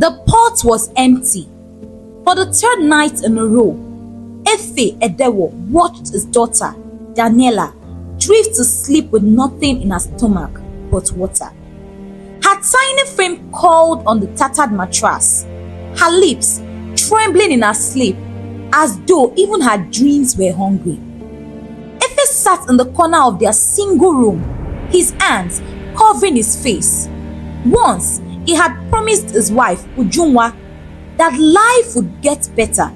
The pot was empty. For the third night in a row, Efe Edewo watched his daughter, Daniela, drift to sleep with nothing in her stomach but water. Her tiny frame curled on the tattered mattress, her lips trembling in her sleep as though even her dreams were hungry. Efe sat in the corner of their single room, his hands covering his face. Once, he had promised his wife, Ujunwa, that life would get better,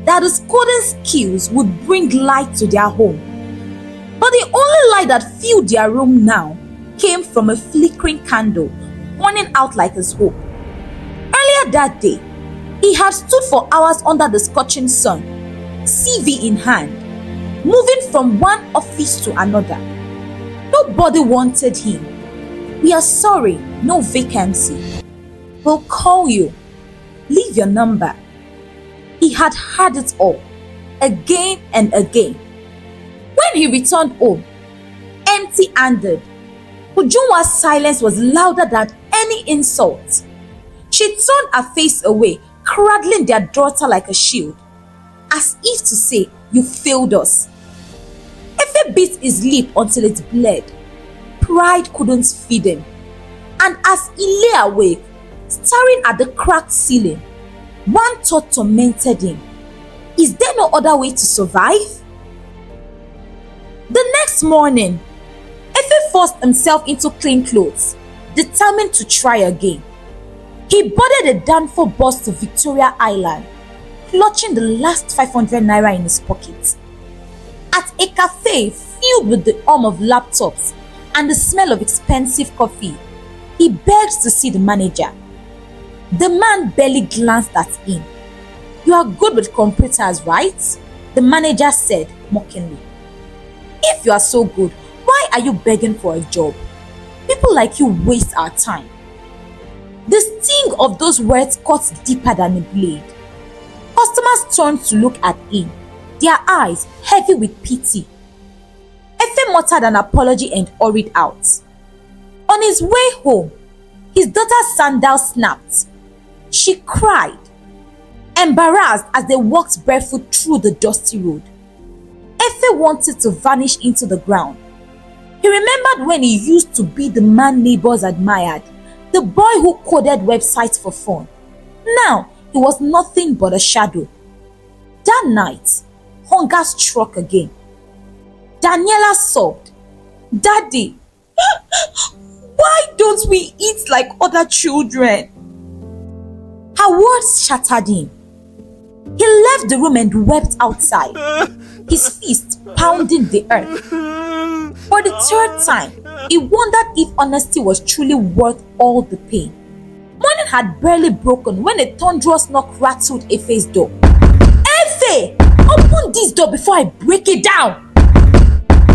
that his coding skills would bring light to their home. But the only light that filled their room now came from a flickering candle burning out like his hope. Earlier that day, he had stood for hours under the scorching sun, CV in hand, moving from one office to another. Nobody wanted him. "We are sorry, no vacancy. We'll call you. Leave your number." He had heard it all, again and again. When he returned home, empty-handed, Ujunwa's silence was louder than any insult. She turned her face away, cradling their daughter like a shield, as if to say, "You failed us." Efe bit his lip until it bled. Pride couldn't feed him. And as he lay awake, staring at the cracked ceiling, one thought tormented him. Is there no other way to survive? The next morning, Efe forced himself into clean clothes, determined to try again. He boarded a Danfo bus to Victoria Island, clutching the last 500 naira in his pocket. At a cafe filled with the hum of laptops and the smell of expensive coffee, he begged to see the manager. The man barely glanced at him. "You are good with computers, right?" the manager said mockingly. "If you are so good, why are you begging for a job? People like you waste our time." The sting of those words cut deeper than a blade. Customers turned to look at him, their eyes heavy with pity. Efe muttered an apology and hurried out. On his way home, his daughter's sandal snapped. She cried, embarrassed as they walked barefoot through the dusty road. Efe wanted to vanish into the ground. He remembered when he used to be the man neighbors admired, the boy who coded websites for fun. Now he was nothing but a shadow. That night, hunger struck again. Daniela sobbed, "Daddy, why don't we eat like other children?" Her words shattered him. He left the room and wept outside, his fist pounding the earth. For the third time, he wondered if honesty was truly worth all the pain. Morning had barely broken when a thunderous knock rattled Efe's door. "Efe, open this door before I break it down!"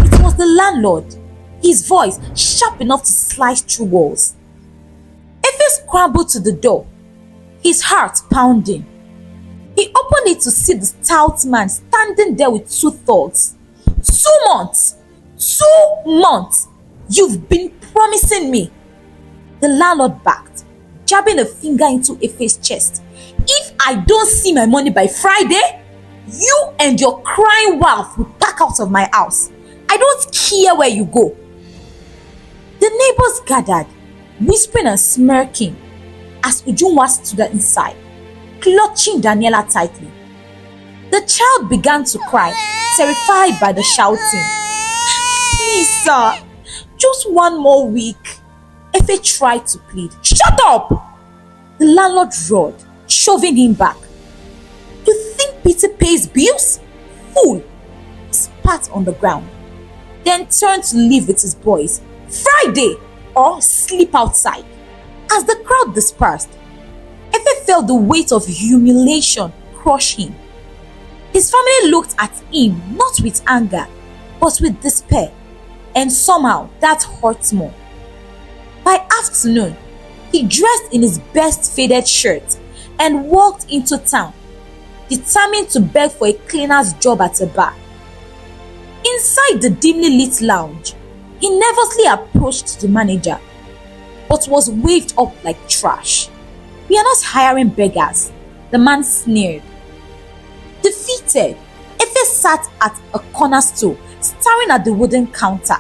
It was the landlord, his voice sharp enough to slice through walls. Efe scrambled to the door, his heart pounding. He opened it to see the stout man standing there with two thoughts. 2 months! 2 months! You've been promising me!" The landlord backed, jabbing a finger into Efe's chest. "If I don't see my money by Friday, you and your crying wife will pack out of my house. I don't care where you go." The neighbors gathered, whispering and smirking, as Ujunwa stood inside, clutching Daniela tightly. The child began to cry, terrified by the shouting. "Please, sir, just one more week." Efe tried to plead. "Shut up!" The landlord roared, shoving him back. "You think pity pays bills? Fool!" He spat on the ground, then turned to leave with his boys. "Friday, or sleep outside." As the crowd dispersed, Efe felt the weight of humiliation crush him. His family looked at him not with anger, but with despair, and somehow that hurt more. By afternoon, he dressed in his best faded shirt and walked into town, determined to beg for a cleaner's job at a bar. Inside the dimly lit lounge, he nervously approached the manager, but was waved up like trash. "We are not hiring beggars," the man sneered. Defeated, Efe sat at a corner stool, staring at the wooden counter,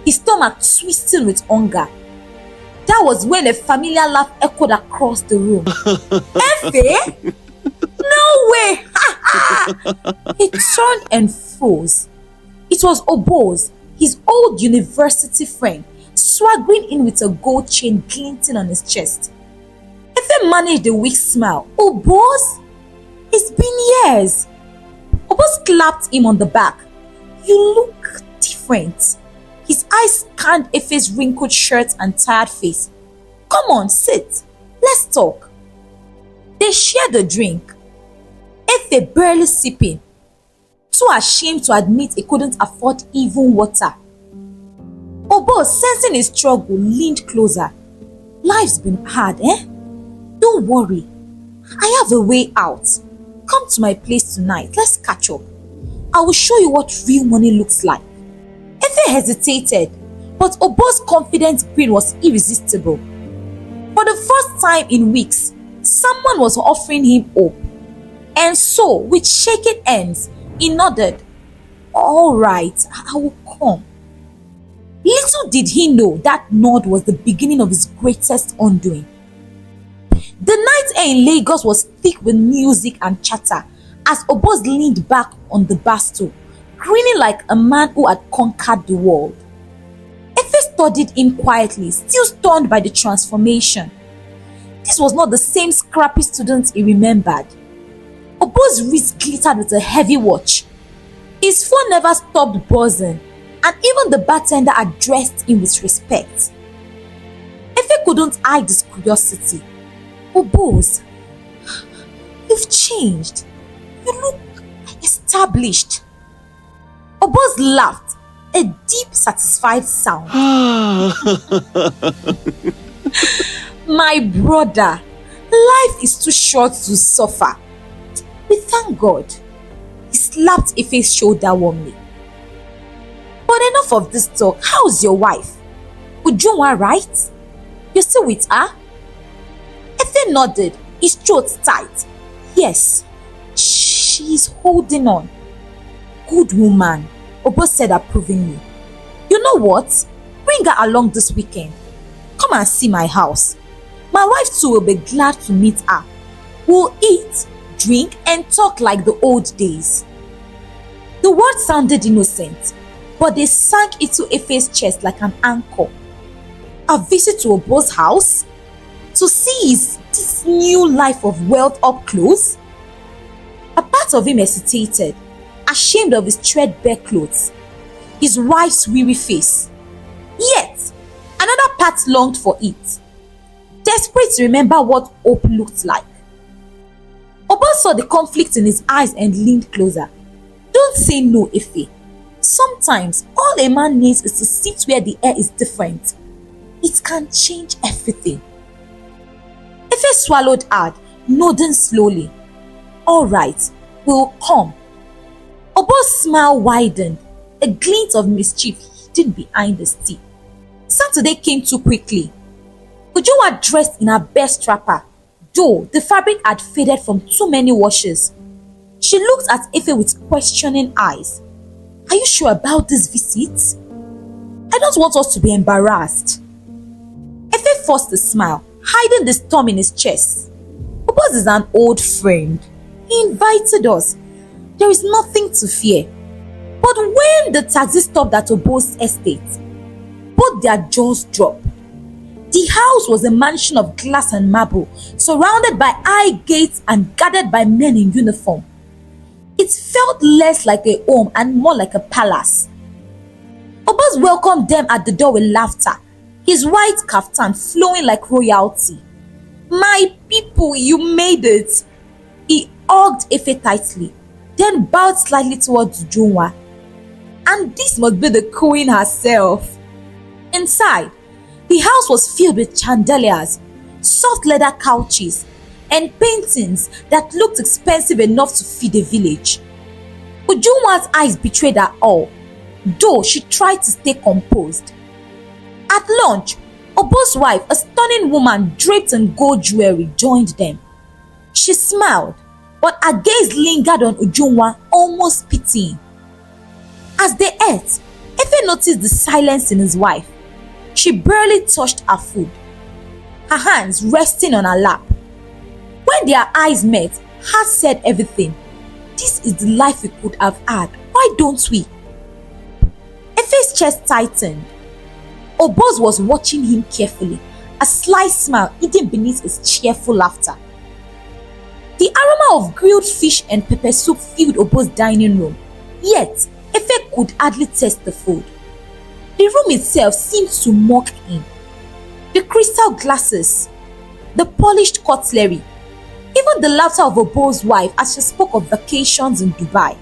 his stomach twisting with hunger. That was when a familiar laugh echoed across the room. "Efe? No way!" He turned and froze. It was Obos, his old university friend, swaggering in with a gold chain glinting on his chest. Efe managed a weak smile. "Obos? It's been years." Obos clapped him on the back. "You look different." His eyes scanned Efe's wrinkled shirt and tired face. "Come on, sit. Let's talk." They shared a drink, Efe barely sipping, too ashamed to admit he couldn't afford even water. Obo, sensing his struggle, leaned closer. "Life's been hard, eh? Don't worry. I have a way out. Come to my place tonight. Let's catch up. I will show you what real money looks like." Efe hesitated, but Obo's confident grin was irresistible. For the first time in weeks, someone was offering him hope. And so, with shaking hands, he nodded. "All right, I will come." Little did he know that nod was the beginning of his greatest undoing. The night air in Lagos was thick with music and chatter as Obos leaned back on the bar stool, grinning like a man who had conquered the world. Efe studied him quietly, still stunned by the transformation. This was not the same scrappy student he remembered. Obo's wrist glittered with a heavy watch. His phone never stopped buzzing, and even the bartender addressed him with respect. Efe couldn't hide his curiosity. "Obos, you've changed. You look established." Obos laughed, a deep, satisfied sound. "My brother, life is too short to suffer. We thank God." He slapped Efe's shoulder warmly. "But enough of this talk. How's your wife? Ujunwa, right? You're still with her?" Efe nodded, his throat tight. "Yes, she's holding on." "Good woman," Obo said approvingly. "You know what? Bring her along this weekend. Come and see my house. My wife too will be glad to meet her. We'll eat, drink, and talk like the old days." The words sounded innocent, but they sank into Efe's chest like an anchor. A visit to Obo's house? To see this new life of wealth up close? A part of him hesitated, ashamed of his threadbare clothes, his wife's weary face. Yet, another part longed for it, desperate to remember what hope looked like. Obo saw the conflict in his eyes and leaned closer. "Don't say no, Efe. Sometimes all a man needs is to sit where the air is different. It can change everything." Efe swallowed hard, nodding slowly. "All right, we'll come." Obo's smile widened, a glint of mischief hidden behind his teeth. Saturday came too quickly. Ujunwa dressed in her best wrapper, though the fabric had faded from too many washes. She looked at Efe with questioning eyes. "Are you sure about this visit? I don't want us to be embarrassed." Efe forced a smile, hiding the storm in his chest. Obos is an old friend. He invited us. There is nothing to fear. But when the taxi stopped at Obo's estate, both their jaws dropped. The house was a mansion of glass and marble, surrounded by high gates and guarded by men in uniform. It felt less like a home and more like a palace. Obos welcomed them at the door with laughter, his white kaftan flowing like royalty. "My people, you made it." He hugged Efe tightly, then bowed slightly towards Ujunwa. And this must be the queen herself. Inside, the house was filled with chandeliers, soft leather couches, and paintings that looked expensive enough to feed a village. Ujunwa's eyes betrayed her all, though she tried to stay composed. At lunch, Obo's wife, a stunning woman draped in gold jewelry, joined them. She smiled, but her gaze lingered on Ujunwa, almost pitying. As they ate, Efe noticed the silence in his wife. She barely touched her food, her hands resting on her lap. When their eyes met, her said everything. This is the life we could have had. Why don't we? Efe's chest tightened. Obos was watching him carefully, a sly smile hidden beneath his cheerful laughter. The aroma of grilled fish and pepper soup filled Obo's dining room, yet Efe could hardly taste the food. The room itself seemed to mock him. The crystal glasses, the polished cutlery, even the laughter of Obo's wife as she spoke of vacations in Dubai.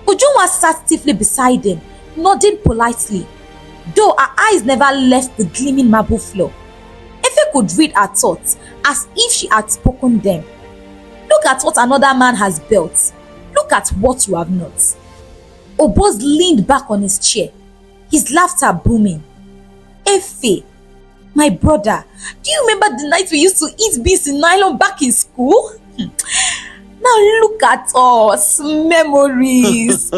Ujunwa sat stiffly beside him, nodding politely, though her eyes never left the gleaming marble floor. Efe could read her thoughts as if she had spoken them. Look at what another man has built. Look at what you have not. Obos leaned back on his chair, his laughter booming. Efe, my brother, do you remember the night we used to eat beans in nylon back in school? Now look at us, memories.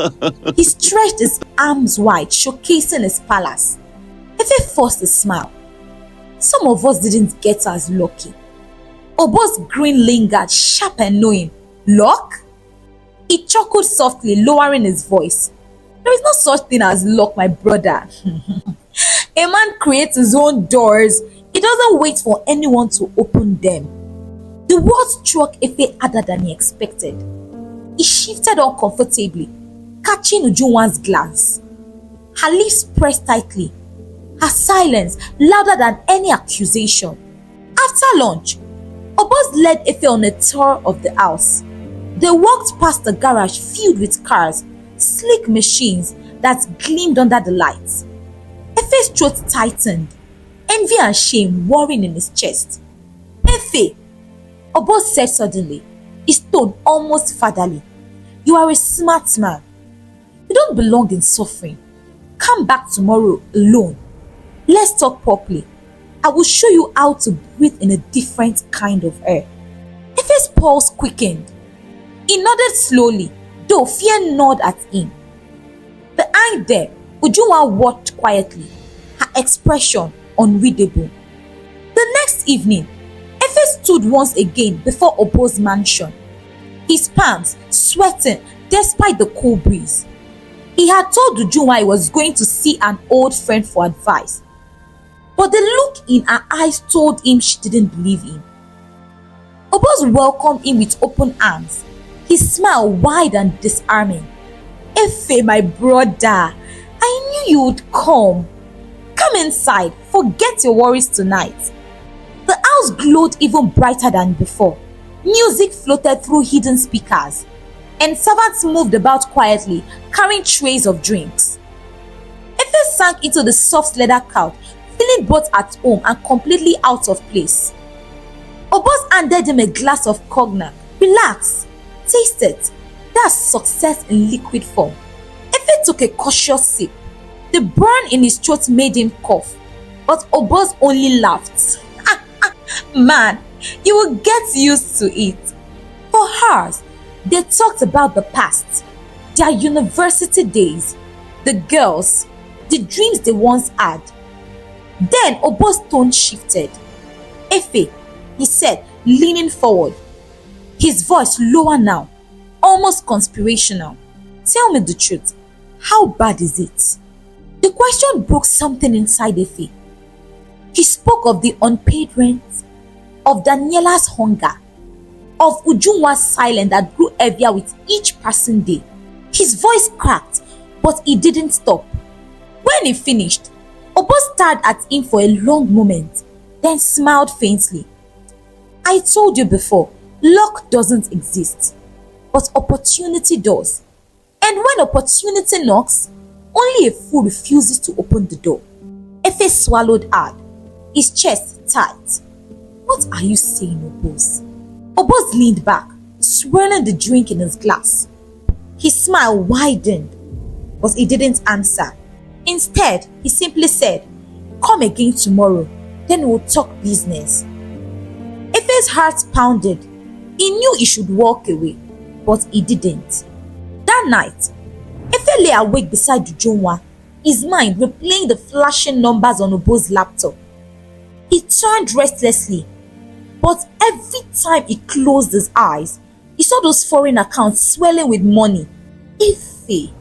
He stretched his arms wide, showcasing his palace. Efe forced a smile. Some of us didn't get as lucky. Obo's grin lingered, sharp and knowing. Luck? He chuckled softly, lowering his voice. There is no such thing as luck, my brother. A man creates his own doors. He doesn't wait for anyone to open them. The words struck Efe harder than he expected. He shifted uncomfortably, catching Ujunwa's glance. Her lips pressed tightly, her silence louder than any accusation. After lunch, Obos led Efe on a tour of the house. They walked past the garage filled with cars, sleek machines that gleamed under the lights. Efe's throat tightened, envy and shame warring in his chest. Efe, Obos said suddenly, his tone almost fatherly. You are a smart man. You don't belong in suffering. Come back tomorrow alone. Let's talk properly. I will show you how to breathe in a different kind of air. Efe's pulse quickened. He nodded slowly, though fear gnawed at him. Behind them, Ujunwa watched quietly, her expression unreadable. The next evening, Efe stood once again before Obo's mansion, his palms sweating despite the cool breeze. He had told Ujunwa he was going to see an old friend for advice, but the look in her eyes told him she didn't believe him. Obos welcomed him with open arms, his smile wide and disarming. Efe, my brother, I knew you would come. Come inside, forget your worries tonight. The house glowed even brighter than before. Music floated through hidden speakers, and servants moved about quietly, carrying trays of drinks. Efe sank into the soft leather couch, feeling both at home and completely out of place. Obos handed him a glass of cognac. Relax, taste it. That's success in liquid form. Efe took a cautious sip. The burn in his throat made him cough, but Obos only laughed. Man, you will get used to it. For hours, they talked about the past, their university days, the girls, the dreams they once had. Then Obos' tone shifted. Efe, he said, leaning forward, his voice lower now, almost conspirational. Tell me the truth. How bad is it? The question broke something inside Efe. He spoke of the unpaid rent, of Daniela's hunger, of Ujunwa's silence that grew heavier with each passing day. His voice cracked, but he didn't stop. When he finished, Obos stared at him for a long moment, then smiled faintly. I told you before, luck doesn't exist, but opportunity does. And when opportunity knocks, only a fool refuses to open the door. Efe swallowed hard, his chest tight. What are you saying, Obos? Obos leaned back, swirling the drink in his glass. His smile widened, but he didn't answer. Instead, he simply said, Come again tomorrow, then we'll talk business. Efe's heart pounded. He knew he should walk away, but he didn't. That night, Efe lay awake beside Ujunwa, his mind replaying the flashing numbers on Obo's laptop. He turned restlessly, but every time he closed his eyes, he saw those foreign accounts swelling with money. Efe,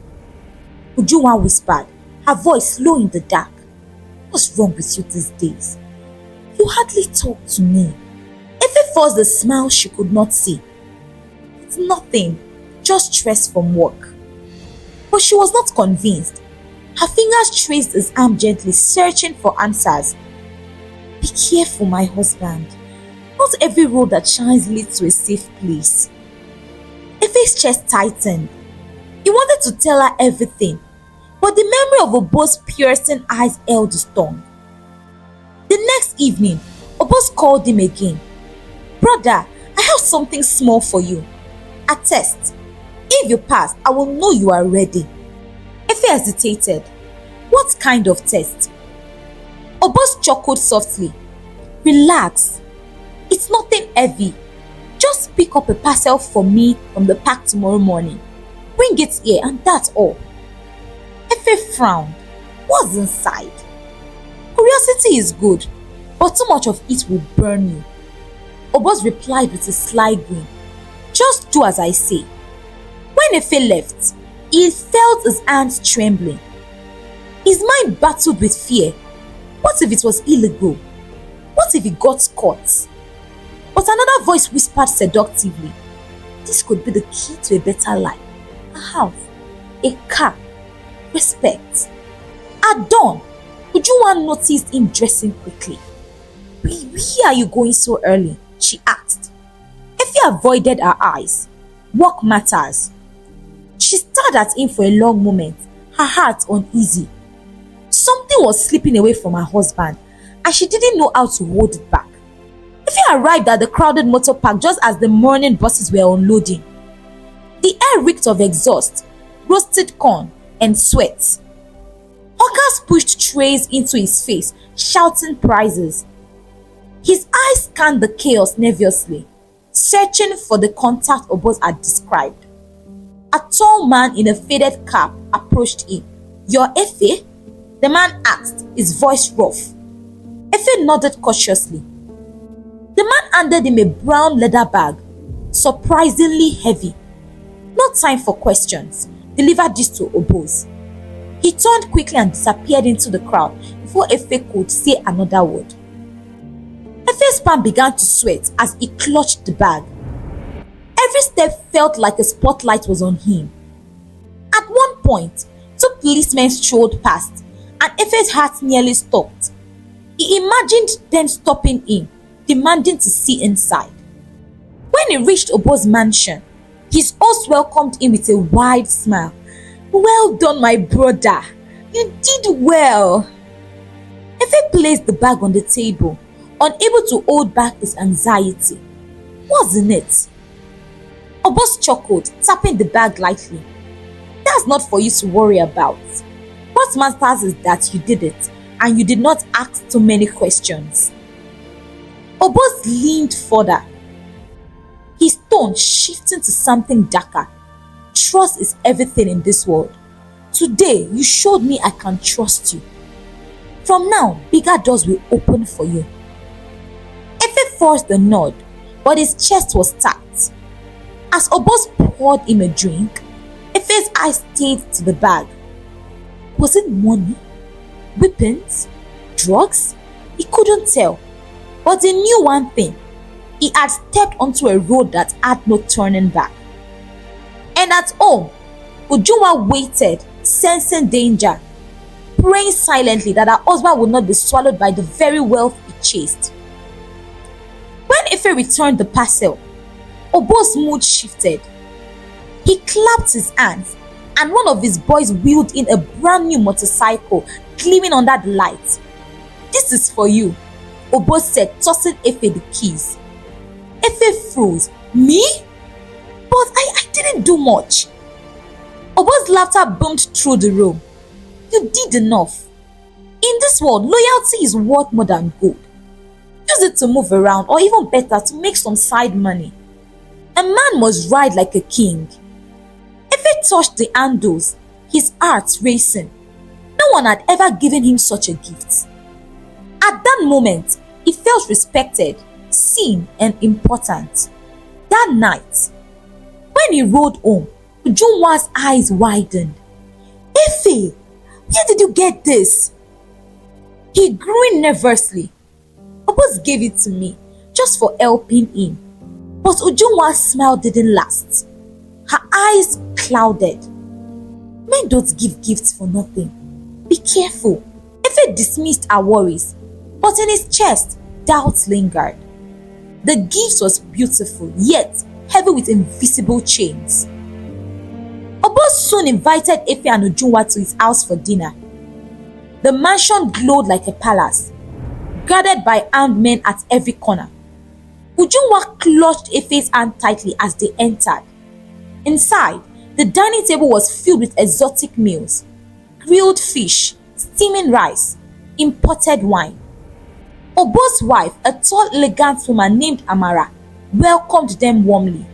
Ujunwa whispered, her voice low in the dark. What's wrong with you these days? You hardly talk to me. Efe forced a smile she could not see. It's nothing, just stress from work. But she was not convinced. Her fingers traced his arm gently, searching for answers. Be careful, my husband. Not every road that shines leads to a safe place. Efe's chest tightened. He wanted to tell her everything, but the memory of Obo's piercing eyes held his tongue. The next evening, Obos called him again. Brother, I have something small for you. A test. If you pass, I will know you are ready. Efe hesitated. What kind of test? Obos chuckled softly. Relax. It's nothing heavy. Just pick up a parcel for me from the park tomorrow morning. Bring it here and that's all. Efe frowned. What's inside? Curiosity is good, but too much of it will burn you. Obos replied with a sly grin. Just do as I say. When Efe left, he felt his hands trembling. His mind battled with fear. What if it was illegal? What if he got caught? But another voice whispered seductively. This could be the key to a better life. A house, a car, respect. At dawn, Ujunwa noticed him dressing quickly. Where are you going so early? She asked. Efe avoided her eyes. Work matters. She stared at him for a long moment, her heart uneasy. Something was slipping away from her husband, and she didn't know how to hold it back. Efe arrived at the crowded motor park just as the morning buses were unloading. The air reeked of exhaust, roasted corn, and sweat. Hawkers pushed trays into his face, shouting prices. His eyes scanned the chaos nervously, searching for the contact Obos had described. A tall man in a faded cap approached him. You're Efe? The man asked, his voice rough. Efe nodded cautiously. The man handed him a brown leather bag, surprisingly heavy. No time for questions. Delivered this to Obos. He turned quickly and disappeared into the crowd before Efe could say another word. Efe's palm began to sweat as he clutched the bag. Every step felt like a spotlight was on him. At one point, two policemen strolled past, and Efe's heart nearly stopped. He imagined them stopping him, demanding to see inside. When he reached Obo's mansion, his host welcomed him with a wide smile. Well done, my brother. You did well. Efe placed the bag on the table, unable to hold back his anxiety. What's in it? Obos chuckled, tapping the bag lightly. That's not for you to worry about. What matters is that you did it, and you did not ask too many questions. Obos leaned further, his tone shifting to something darker. Trust is everything in this world. Today, you showed me I can trust you. From now, bigger doors will open for you. Efe forced a nod, but his chest was tight. As Obos poured him a drink, Efe's eyes stayed to the bag. Was it money? Weapons? Drugs? He couldn't tell. But he knew one thing. He had stepped onto a road that had no turning back. And at home, Ujunwa waited, sensing danger, praying silently that her husband would not be swallowed by the very wealth he chased. When Efe returned the parcel, Obo's mood shifted. He clapped his hands, and one of his boys wheeled in a brand new motorcycle gleaming under the light. This is for you, Obo said, tossing Efe the keys. Efe froze. Me? But I didn't do much. Obo's laughter boomed through the room. You did enough. He In this world, loyalty is worth more than gold. Use it to move around, or even better, to make some side money. A man must ride like a king. If he touched the handles, his heart racing. No one had ever given him such a gift. At that moment, he felt respected, seen, and important. That night, when he rode home, Ujunwa's eyes widened. Ife, where did you get this? He grinned nervously. Obos gave it to me, just for helping him. But Ujunwa's smile didn't last. Her eyes clouded. Men don't give gifts for nothing. Be careful. Ife dismissed her worries, but in his chest, doubts lingered. The gift was beautiful, yet heavy with invisible chains. Obos soon invited Ife and Ujunwa to his house for dinner. The mansion glowed like a palace, guarded by armed men at every corner. Ujunwa clutched Ife's hand tightly as they entered. Inside, the dining table was filled with exotic meals, grilled fish, steaming rice, imported wine. Obo's wife, a tall, elegant woman named Amara, welcomed them warmly.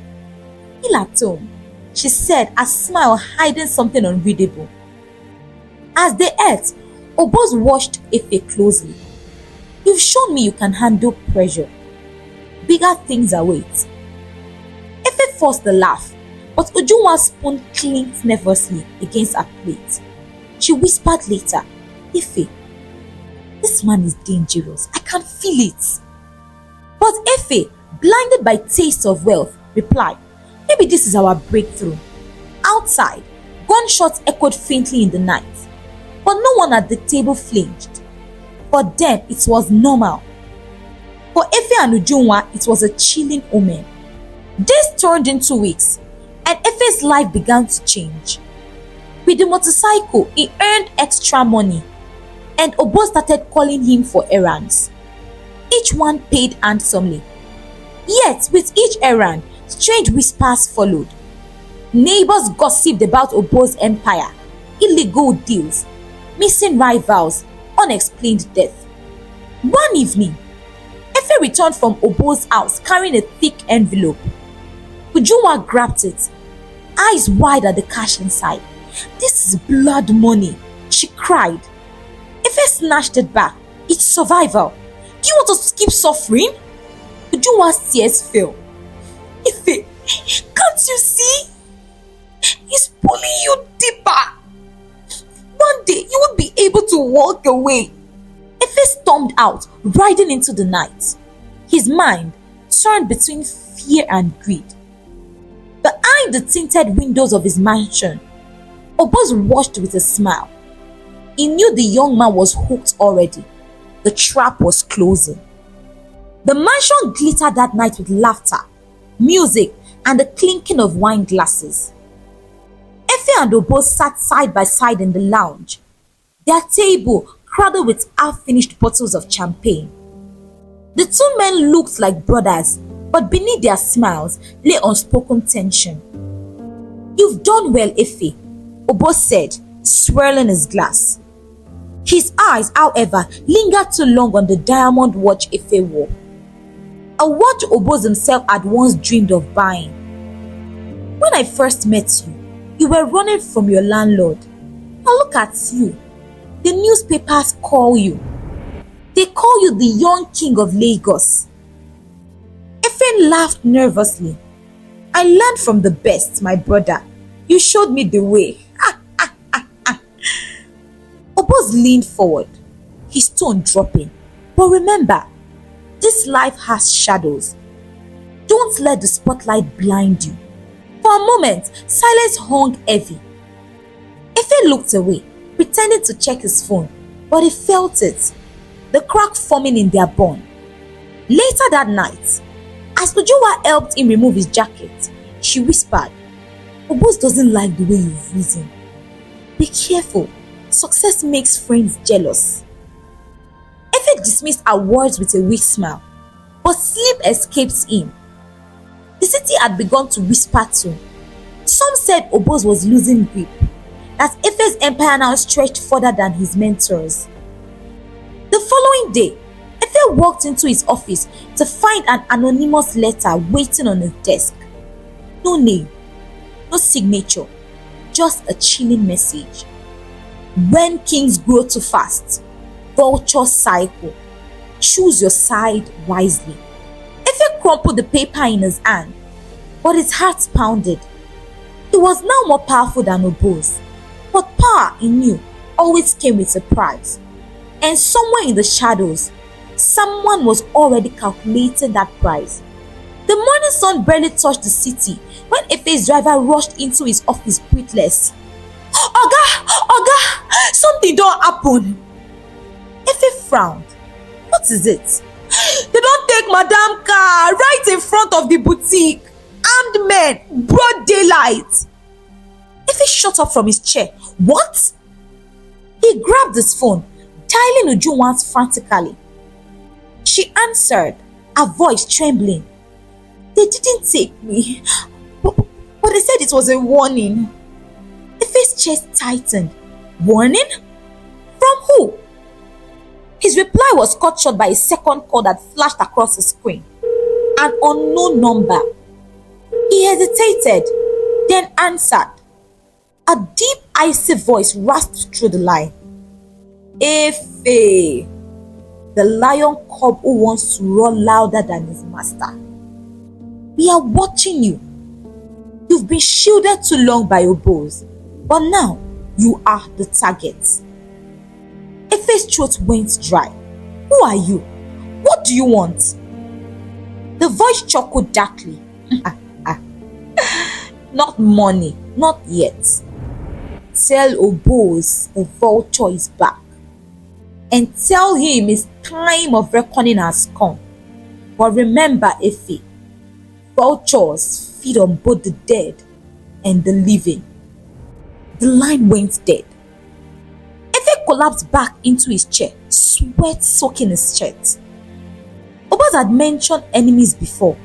"Feel at home," she said, a smile hiding something unreadable. As they ate, Obos watched Ife closely. "You've shown me you can handle pressure. Bigger things await." Ife forced a laugh, but Ujunwa's spoon clinked nervously against her plate. She whispered later, "Ife, this man is dangerous. I can feel it." But Ife, blinded by taste of wealth, replied, "Maybe this is our breakthrough." Outside, gunshots echoed faintly in the night, but no one at the table flinched. For them, it was normal. For Ife and Ujunwa, it was a chilling omen. Days turned into weeks, and Ife's life began to change. With the motorcycle, he earned extra money, and Obo started calling him for errands. Each one paid handsomely. Yet, with each errand, strange whispers followed. Neighbors gossiped about Obo's empire, illegal deals, missing rivals, unexplained death. One evening, Ife returned from Obo's house carrying a thick envelope. Ujunwa grabbed it, eyes wide at the cash inside. "This is blood money," she cried. Ife snatched it back. "It's survival. Do you want us to keep suffering?" Ujunwa's tears fell. "Ife, can't you see? He's pulling you deeper. One day you won't be able to walk away." Ife stormed out, riding into the night. His mind turned between fear and greed. Behind the tinted windows of his mansion, Obos watched with a smile. He knew the young man was hooked already. The trap was closing. The mansion glittered that night with laughter, music, and the clinking of wine glasses. Ife and Obos sat side by side in the lounge, their table crowded with half-finished bottles of champagne. The two men looked like brothers, but beneath their smiles lay unspoken tension. "You've done well, Ife," Obos said, swirling his glass. His eyes, however, lingered too long on the diamond watch Ife wore. A watch Obos himself had once dreamed of buying. "When I first met you, you were running from your landlord. Now look at you. The newspapers call you. They call you the young king of Lagos." Ife laughed nervously. "I learned from the best, my brother. You showed me the way." Obos leaned forward, his tone dropping. "But remember, this life has shadows. Don't let the spotlight blind you." For a moment, silence hung heavy. Ife looked away, pretending to check his phone, but he felt it, the crack forming in their bond. Later that night, as Ujunwa helped him remove his jacket, she whispered, "Obos doesn't like the way you've risen. Be careful. Success makes friends jealous." Ife dismissed her words with a weak smile, but sleep escaped him. The city had begun to whisper too. Some said Obos was losing grip, that Ife's empire now stretched further than his mentors. following day, Efe walked into his office to find an anonymous letter waiting on his desk. No name, no signature, just a chilling message. When kings grow too fast, vultures cycle. Choose your side wisely. Efe crumpled the paper in his hand, but his heart pounded. He was now more powerful than Oboz, but power, he knew, always came with a price. And somewhere in the shadows, someone was already calculating that price. The morning sun barely touched the city when Efe's driver rushed into his office breathless. Oga, something don't happen. Efe frowned. What is it? They don't take Madame car right in front of the boutique. Armed men, broad daylight. Efe shot up from his chair. What? He grabbed his phone, dialing Uju once frantically. She answered, her voice trembling. They didn't take me, but they said it was a warning. Efe's chest tightened. Warning? From who? His reply was cut short by a second call that flashed across the screen. An unknown number. He hesitated, then answered. A deep, icy voice rasped through the line. Efe, the lion cub who wants to roar louder than his master. We are watching you. You've been shielded too long by your bows, but now you are the target. Efe's throat went dry. Who are you? What do you want? The voice chuckled darkly. Not money, not yet. Tell Oboz the vulture is back. And tell him his time of reckoning has come. But remember, Efe, vultures feed on both the dead and the living. The line went dead. Efe collapsed back into his chair, sweat soaking his shirt. Oboz had mentioned enemies before,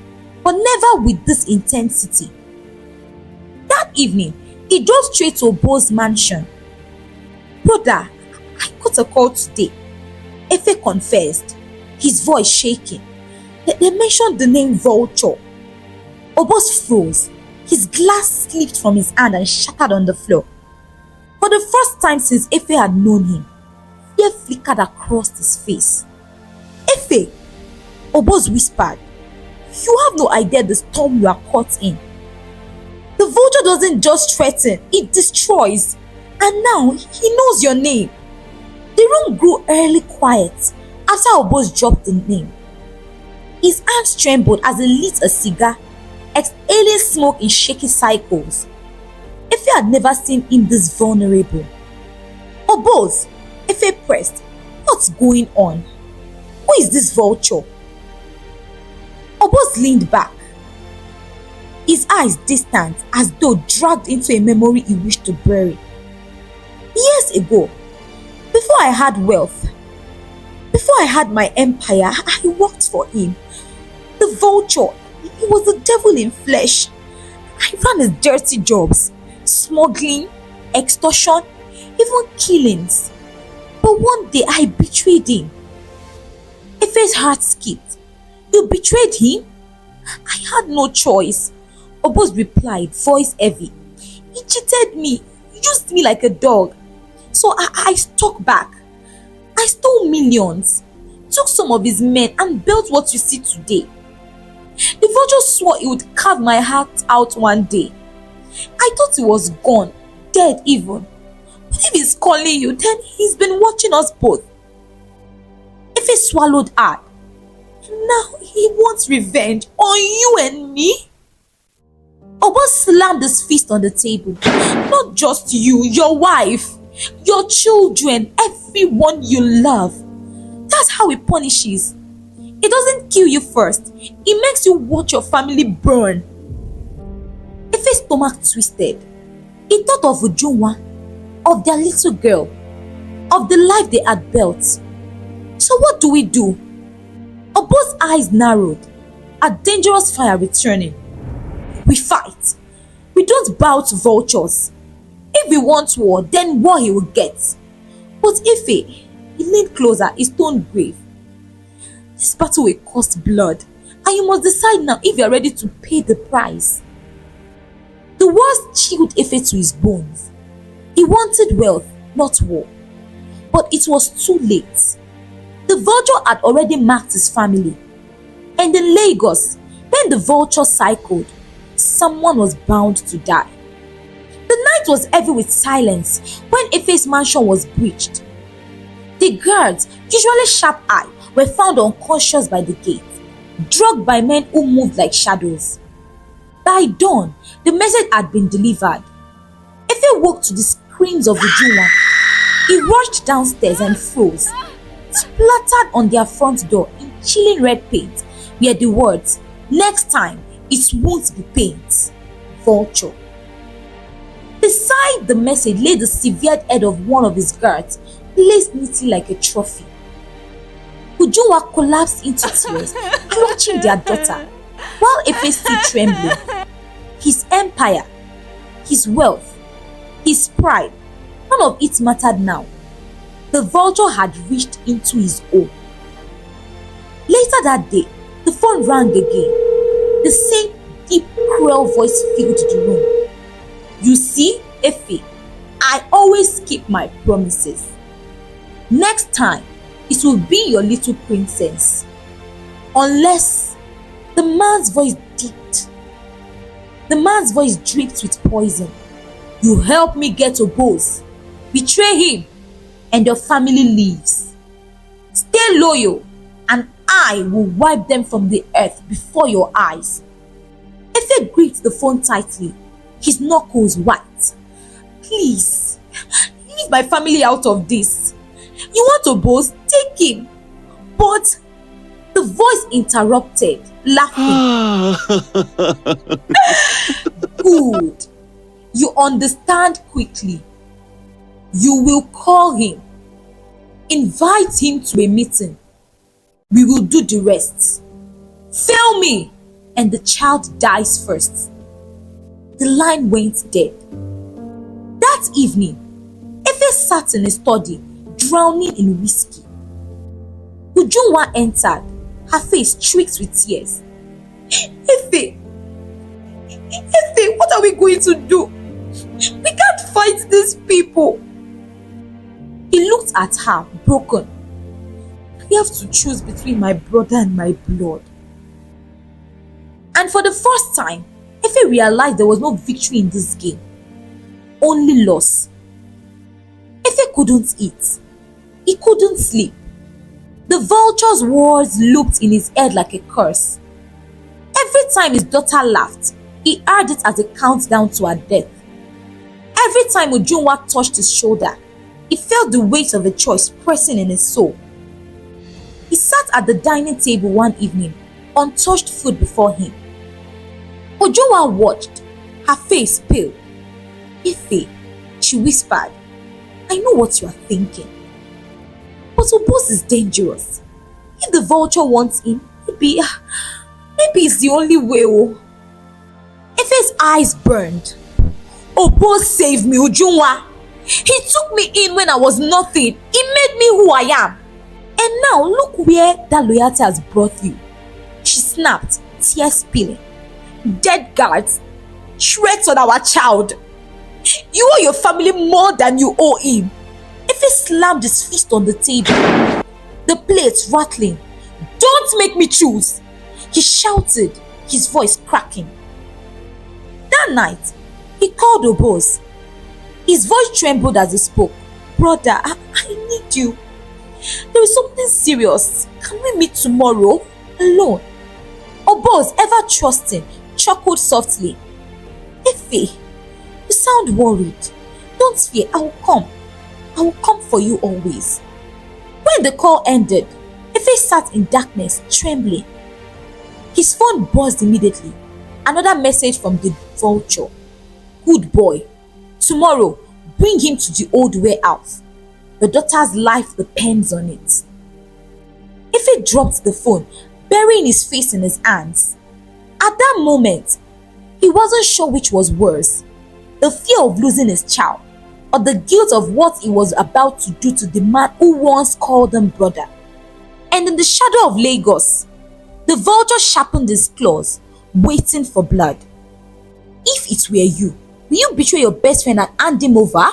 but never with this intensity. That evening, he drove straight to Oboz's mansion. Brother, I got a call today. Efe confessed, his voice shaking. They mentioned the name Vulture. Oboz froze. His glass slipped from his hand and shattered on the floor. For the first time since Efe had known him, fear flickered across his face. Efe, Oboz whispered, you have no idea the storm you are caught in. The vulture doesn't just threaten, it destroys. And now he knows your name. The room grew eerily quiet after Oboz dropped the name. His hands trembled as he lit a cigar, exhaling smoke in shaky cycles. Efe had never seen him this vulnerable. Oboz, Efe pressed. What's going on? Who is this vulture? Oboz leaned back, his eyes distant as though dragged into a memory he wished to bury. Years ago, before I had wealth, before I had my empire, I worked for him. The vulture, he was the devil in flesh. I ran his dirty jobs, smuggling, extortion, even killings. But one day I betrayed him. Efe's heart skipped. You betrayed him? I had no choice. Oboz replied, voice heavy. He cheated me, used me like a dog. So I struck back. I stole millions, took some of his men and built what you see today. The vulture swore he would carve my heart out one day. I thought he was gone, dead even. But if he's calling you, then he's been watching us both. If he swallowed hard, now he wants revenge on you and me. Oboz slammed his fist on the table. Not just you, your wife, your children, everyone you love. That's how he punishes. He doesn't kill you first. He makes you watch your family burn. Efe's stomach twisted. He thought of Ujunwa, of their little girl, of the life they had built. So what do we do? Oboz's eyes narrowed, a dangerous fire returning. We fight. We don't bow to vultures. If we want war, then war he will get. But Efe, He leaned closer, his tone grave. This battle will cost blood, and you must decide now if you are ready to pay the price. The words chilled Efe to his bones. He wanted wealth, not war. But it was too late. The vulture had already marked his family. And in Lagos, when the vulture cycled, someone was bound to die. The night was heavy with silence when Efe's mansion was breached. The guards, usually sharp-eyed, were found unconscious by the gate, drugged by men who moved like shadows. By dawn, the message had been delivered. Efe woke to the screams of Ujunwa. He rushed downstairs and froze, splattered on their front door in chilling red paint were the words, "Next time, it won't be paint. Vulture." Beside the message lay the severed head of one of his guards, placed neatly like a trophy. Ujunwa collapsed into tears, clutching their daughter, while Efe still trembling. His empire, his wealth, his pride, none of it mattered now. The vulture had reached into his own. Later that day, the phone rang again. The same deep, cruel voice filled the room. "You see, Efe, I always keep my promises. Next time, it will be your little princess. Unless..." The man's voice dipped. The man's voice dripped with poison. "You help me get to Boz. Betray him, and your family leaves. Stay loyal, and I will wipe them from the earth before your eyes." Efe gripped the phone tightly, his knuckles white. "Please, leave my family out of this. You want to boast? Take him." But the voice interrupted, laughing. "Good. You understand quickly. You will call him. Invite him to a meeting. We will do the rest. Fail me, and the child dies first." The line went dead. That evening, Efe sat in his study, drowning in whiskey. Ujunwa entered, her face streaked with tears. Efe, what are we going to do? We can't fight these people." He looked at her, broken. "We have to choose between my brother and my blood." And for the first time, Efe realized there was no victory in this game, only loss. Efe couldn't eat. He couldn't sleep. The vulture's words looped in his head like a curse. Every time his daughter laughed, he heard it as a countdown to her death. Every time Ujunwa touched his shoulder, he felt the weight of a choice pressing in his soul. He sat at the dining table one evening, untouched food before him. Ujunwa watched, her face pale. "Efe," she whispered, "I know what you are thinking. But Obos is dangerous. If the vulture wants him, maybe it's the only way." Efe's eyes burned. "Obos saved me, Ujunwa. He took me in when I was nothing. He made me who I am. And now look where that loyalty has brought you." She snapped, tears spilling. "Dead guards, threats on our child. You owe your family more than you owe him." Efe slammed his fist on the table, the plates rattling. "Don't make me choose," he shouted, his voice cracking. That night, he called Obos. His voice trembled as he spoke. "Brother, I need you. There is something serious. Can we meet tomorrow? Alone?" Obos, ever trusting, chuckled softly. "Efe, you sound worried. Don't fear, I will come. I will come for you always." When the call ended, Efe sat in darkness, trembling. His phone buzzed immediately. Another message from the vulture. "Good boy. Tomorrow, bring him to the old warehouse. Your daughter's life depends on it." Efe dropped the phone, burying his face in his hands. At that moment, he wasn't sure which was worse, the fear of losing his child or the guilt of what he was about to do to the man who once called him brother. And in the shadow of Lagos, the vulture sharpened his claws, waiting for blood. If it were you, will you betray your best friend and hand him over?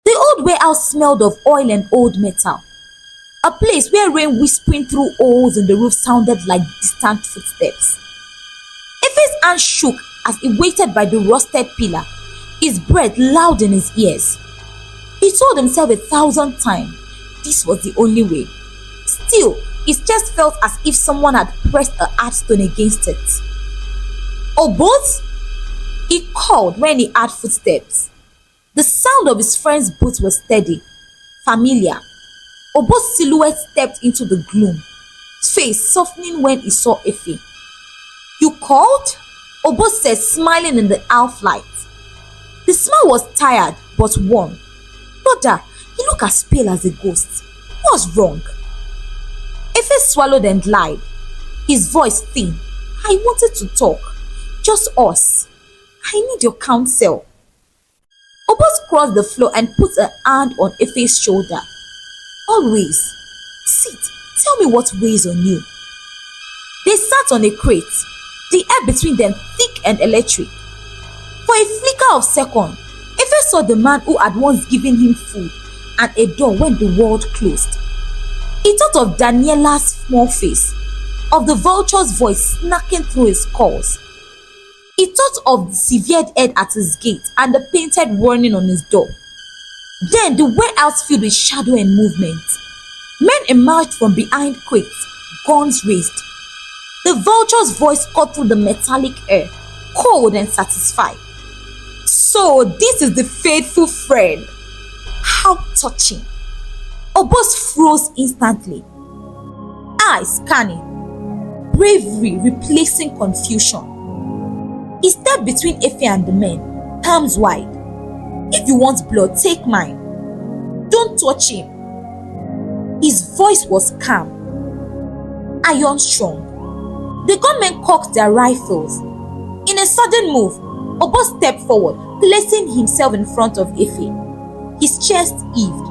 The old warehouse smelled of oil and old metal. A place where rain whispering through holes in the roof sounded like distant footsteps. Efe's hand shook as he waited by the rusted pillar, his breath loud in his ears. He told himself 1,000 times this was the only way. Still, his chest felt as if someone had pressed a hard stone against it. "Obos?" he called when he heard footsteps. The sound of his friend's boot was steady, familiar. Obo's silhouette stepped into the gloom, face softening when he saw Efe. "You called?" Obo said, smiling in the half light. The smile was tired but warm. "Brother, you look as pale as a ghost. What's wrong?" Efe swallowed and lied, his voice thin. "I wanted to talk. Just us. I need your counsel." Obos crossed the floor and put a hand on Efe's shoulder. "Always. Sit. Tell me what weighs on you." They sat on a crate, the air between them thick and electric. For a flicker of second, Efe saw the man who had once given him food and a door when the world closed. He thought of Daniela's small face, of the vulture's voice snacking through his calls. He thought of the severed head at his gate and the painted warning on his door. Then the warehouse filled with shadow and movement. Men emerged from behind crates, guns raised. The vulture's voice cut through the metallic air, cold and satisfied. "So this is the faithful friend. How touching." Obos froze instantly, eyes scanning, bravery replacing confusion. He stepped between Efe and the men, palms wide. "If you want blood, take mine. Don't touch him." His voice was calm, iron strong. The gunmen cocked their rifles. In a sudden move, Obo stepped forward, placing himself in front of Efe. His chest heaved.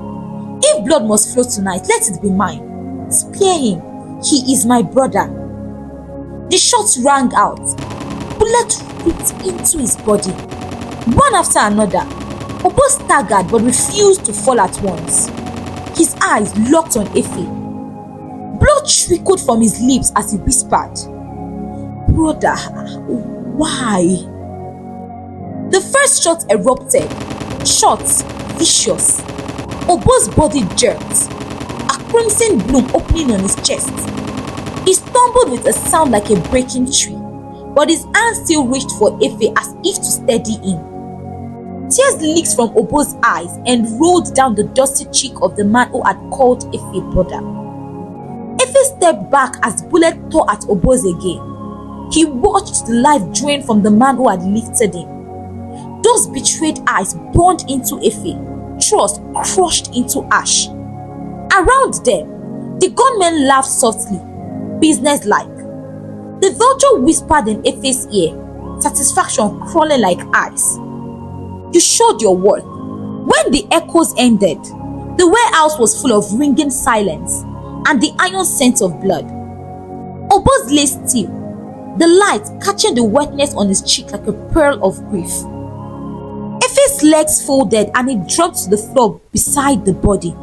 "If blood must flow tonight, let it be mine. Spare him. He is my brother." The shots rang out. Bullets ripped into his body. One after another, Obo staggered but refused to fall at once. His eyes locked on Efe. Blood trickled from his lips as he whispered, "Brother, why?" The first shot erupted, short, vicious. Obo's body jerked, a crimson bloom opening on his chest. He stumbled with a sound like a breaking tree, but his hand still reached for Efe as if to steady him. Tears leaked from Obo's eyes and rolled down the dusty cheek of the man who had called Efe brother. Efe stepped back as bullets tore at Obo's again. He watched the life drain from the man who had lifted him. Those betrayed eyes burned into Efe, trust crushed into ash. Around them, the gunmen laughed softly, businesslike. The vulture whispered in Efe's ear, satisfaction crawling like ice. "You showed your worth." When the echoes ended, the warehouse was full of ringing silence and the iron scent of blood. Obos lay still, the light catching the wetness on his cheek like a pearl of grief. Efe's legs folded and he dropped to the floor beside the body.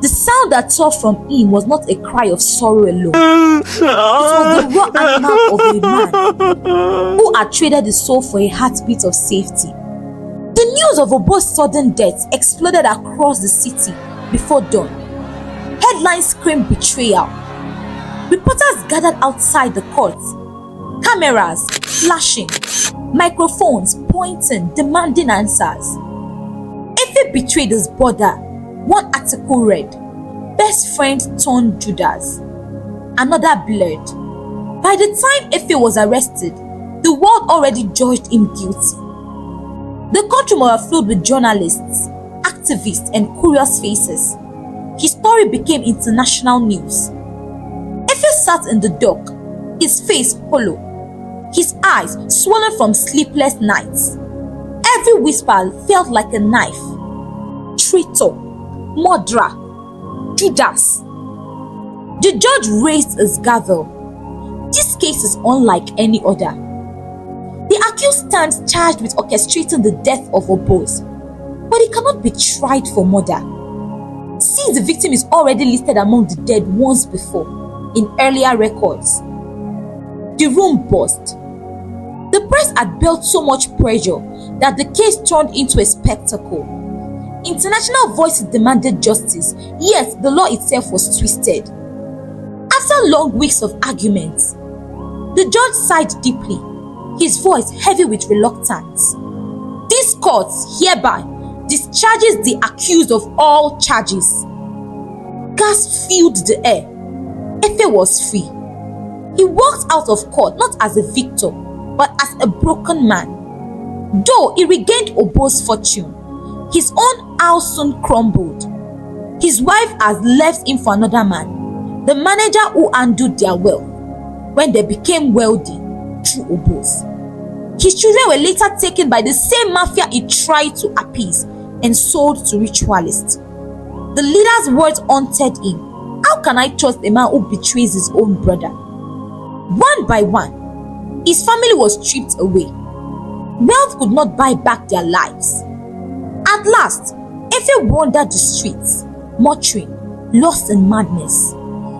The sound that tore from him was not a cry of sorrow alone. It was the raw anger of a man who had traded his soul for a heartbeat of safety. The news of Obo's sudden death exploded across the city before dawn. Headlines screamed betrayal. Reporters gathered outside the court, cameras flashing, microphones pointing, demanding answers. Efe betrayed his brother. One article read, "Best friend turned Judas." Another blurred. By the time Efe was arrested, the world already judged him guilty. The country overflowed with journalists, activists, and curious faces. His story became international news. Efe sat in the dock, his face hollow, his eyes swollen from sleepless nights. Every whisper felt like a knife. Traitor, murderer, Judas. The judge raised his gavel. This case is unlike any other. The accused stands charged with orchestrating the death of Obos, but he cannot be tried for murder, since the victim is already listed among the dead once before in earlier records. The room buzzed. The press had built so much pressure that the case turned into a spectacle. International voices demanded justice, yet the law itself was twisted. After long weeks of arguments, the judge sighed deeply, his voice heavy with reluctance. This court hereby discharges the accused of all charges. Gasps filled the air. Efe was free. He walked out of court not as a victor, but as a broken man. Though he regained Obo's fortune, his own house soon crumbled. His wife has left him for another man, the manager who handled their wealth when they became wealthy through Obos. His children were later taken by the same mafia he tried to appease and sold to ritualists. The leader's words haunted him. How can I trust a man who betrays his own brother? One by one, his family was stripped away. Wealth could not buy back their lives. At last, Efe wandered the streets, muttering, lost in madness.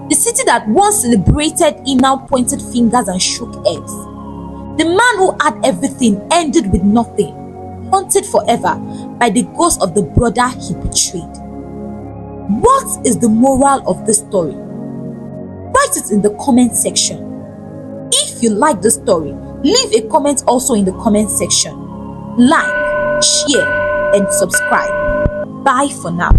The city that once celebrated him now pointed fingers and shook heads. The man who had everything ended with nothing, haunted forever by the ghost of the brother he betrayed. What is the moral of this story? Write it in the comment section. If you like the story, leave a comment also in the comment section. Like, share, and subscribe. Bye for now.